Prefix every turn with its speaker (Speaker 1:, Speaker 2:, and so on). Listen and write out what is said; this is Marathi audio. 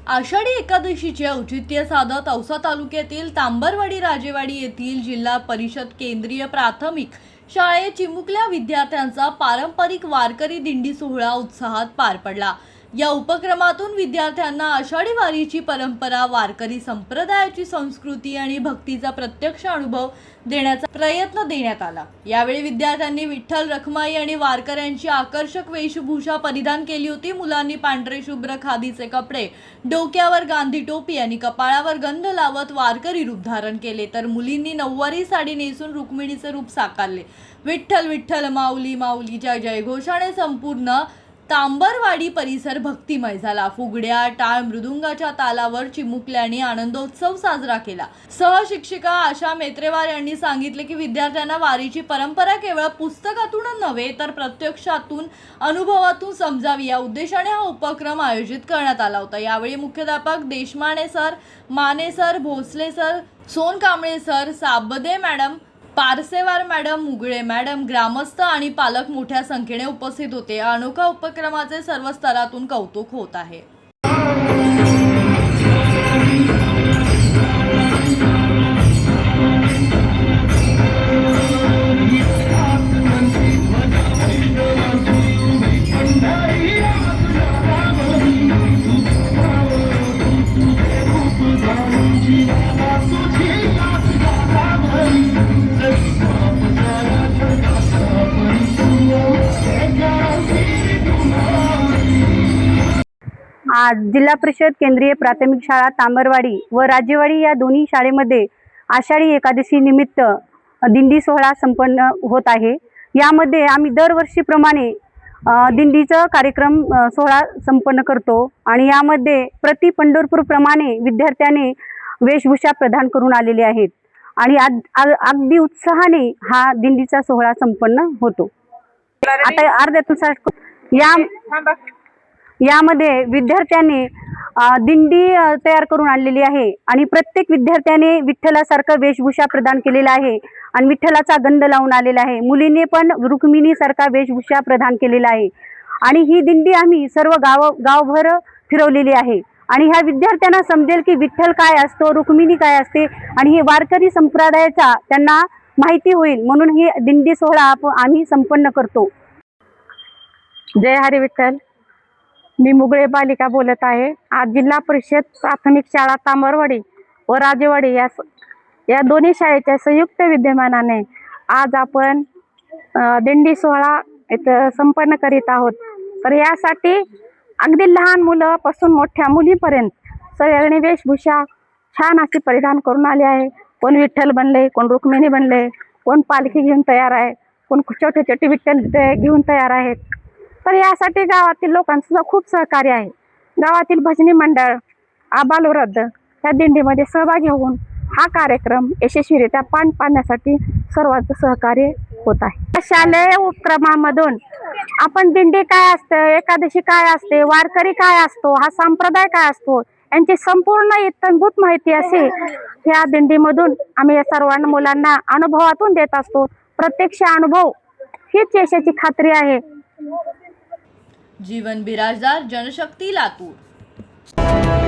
Speaker 1: आषाढी एकादशीचे औचित्य साधत औसा तालुक्यातील तांबरवाडी राजेवाडी येथील जिल्हा परिषद केंद्रीय प्राथमिक शाळेत चिमुकल्या विद्यार्थ्यांचा पारंपरिक वारकरी दिंडी सोहळा उत्साहात पार पडला। या उपक्रमातून विद्यार्थ्यांना आषाढी वारीची परंपरा, वारकरी संप्रदायाची संस्कृती आणि भक्तीचा प्रत्यक्ष अनुभव देण्याचा प्रयत्न देण्यात आला। यावेळी विद्यार्थ्यांनी विठ्ठल रखमाई आणि वारकऱ्यांची आकर्षक वेशभूषा परिधान केली होती। मुलांनी पांढरे शुभ्र खादीचे कपडे, डोक्यावर गांधी टोपी आणि कपाळावर गंध लावत वारकरी रूप धारण केले, तर मुलींनी नऊवारी साडी नेसून रुक्मिणीचे रूप साकारले। विठ्ठल विठ्ठल माऊली माऊली जय जय घोषाने संपूर्ण तांबरवाडी परिसर भक्तिमय झाला। फुगड्या, टाळ, मृदुंगाच्या तालावर चिमुकल्यांनी आनंदोत्सव साजरा केला। सहशिक्षिका आशा मेत्रेवार यांनी सांगितले की विद्यार्थ्यांना वारीची परंपरा केवळ पुस्तकातून नव्हे तर प्रत्यक्षातून, अनुभवातून समजावी या उद्देशाने हा उपक्रम आयोजित करण्यात आला होता। यावेळी मुख्याध्यापक Deshmane sir, Mane sir, Bhosale sir, Sonkamble sir, Sabde madam, Parsewar madam, Mugale madam, ग्रामस्थ आणि पालक मोठ्या संख्येने उपस्थित होते। या अनोख्या उपक्रमाचे सर्व स्तरातून कौतुक होत आहे।
Speaker 2: आज जिल्हा परिषद केंद्रीय प्राथमिक शाळा तांबरवाडी व राजेवाडी या दोन्ही शाळेमध्ये आषाढी एकादशी निमित्त दिंडी सोहळा संपन्न होत आहे। यामध्ये आम्ही दरवर्षीप्रमाणे दिंडीचा कार्यक्रम सोहळा संपन्न करतो आणि यामध्ये प्रति पंढरपूर प्रमाणे विद्यार्थ्याने वेशभूषा प्रदान करून आलेले आहेत आणि अगदी उत्साहाने हा दिंडीचा सोहळा संपन्न होतो। आता अर्ध्यातून यामध्ये विद्यार्थ्यांनी दिंडी तयार करून आणलेली आहे आणि प्रत्येक विद्यार्थ्याने विठ्ठलासारखा वेशभूषा प्रदान केलेला आहे आणि विठ्ठलाचा गंध लावून आलेला आहे। मुलीने पण रुक्मिणीसारखा वेशभूषा प्रदान केलेला आहे आणि ही दिंडी आम्ही सर्व गावभर फिरवलेली आहे आणि ह्या विद्यार्थ्यांना समजेल की विठ्ठल काय असतो, रुक्मिणी काय असते आणि हे वारकरी संप्रदायाचा त्यांना माहिती होईल, म्हणून ही दिंडी सोहळा आम्ही संपन्न करतो।
Speaker 3: जय हरी विठ्ठल। मी मुगळे बालिका बोलत आहे। आज जिल्हा परिषद प्राथमिक शाळा तांबरवाडी व राजेवाडी या दोन्ही शाळेच्या संयुक्त विद्यमानाने आज आपण दिंडी सोहळा इथं संपन्न करीत आहोत। तर यासाठी अगदी लहान मुलापासून मोठ्या मुलीपर्यंत सगळ्यांनी वेशभूषा छान अशी परिधान करून आली आहे। कोण विठ्ठल बनले, कोण रुक्मिणी बनले, कोण पालखी घेऊन तयार आहे, कोण छोटे छोटे विठ्ठल घेऊन तयार आहेत। तर यासाठी गावातील लोकांचं खूप सहकार्य आहे। गावातील भजनी मंडळ, आबालवृद्ध या दिंडीमध्ये सहभागी होऊन हा कार्यक्रम यशस्वीरित्या पार पाडण्यासाठी सर्वांचं सहकार्य होत आहे। शालेय उपक्रमामधून आपण दिंडी काय असते, एकादशी काय असते, वारकरी काय असतो, हा संप्रदाय काय असतो यांची संपूर्ण इत्थंभूत माहिती असे ह्या दिंडीमधून आम्ही या सर्वांना मुलांना अनुभवातून देत असतो। प्रत्यक्ष अनुभव हीच यशाची खात्री आहे।
Speaker 1: जीवन बिराजदार, जनशक्ती, लातूर।